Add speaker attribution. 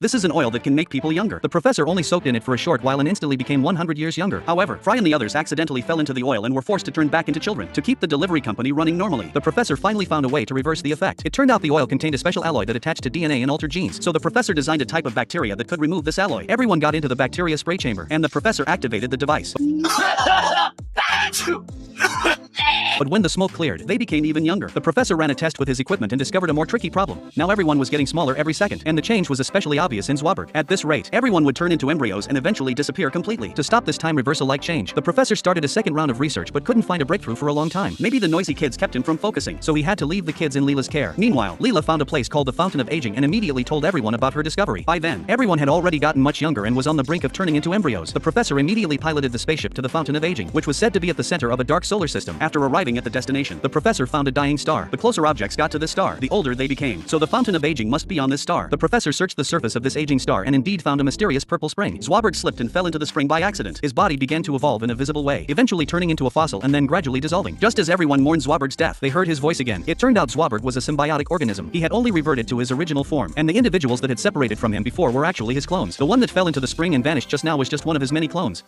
Speaker 1: This is an oil that can make people younger. The professor only soaked in it for a short while and instantly became 100 years younger. However, Fry and the others accidentally fell into the oil and were forced to turn back into children to keep the delivery company running normally. The professor finally found a way to reverse the effect. It turned out the oil contained a special alloy that attached to DNA and altered genes. So the professor designed a type of bacteria that could remove this alloy. Everyone got into the bacteria spray chamber, and the professor activated the device. But when the smoke cleared, they became even younger. The professor ran a test with his equipment and discovered a more tricky problem. Now everyone was getting smaller every second, and the change was especially obvious in Zwaberg. At this rate, everyone would turn into embryos and eventually disappear completely. To stop this time reversal-like change, the professor started a second round of research but couldn't find a breakthrough for a long time. Maybe the noisy kids kept him from focusing, so he had to leave the kids in Leela's care. Meanwhile, Leela found a place called the Fountain of Aging and immediately told everyone about her discovery. By then, everyone had already gotten much younger and was on the brink of turning into embryos. The professor immediately piloted the spaceship to the Fountain of Aging, which was said to be at the center of a dark solar system. After arriving at the destination, the professor found a dying star. The closer objects got to this star, the older they became. So the Fountain of Aging must be on this star. The professor searched the surface of this aging star and indeed found a mysterious purple spring. Zwaberg slipped and fell into the spring by accident. His body began to evolve in a visible way, eventually turning into a fossil and then gradually dissolving. Just as everyone mourned Zwaberg's death, they heard his voice again. It turned out Zwaberg was a symbiotic organism. He had only reverted to his original form, and the individuals that had separated from him before were actually his clones. The one that fell into the spring and vanished just now was just one of his many clones.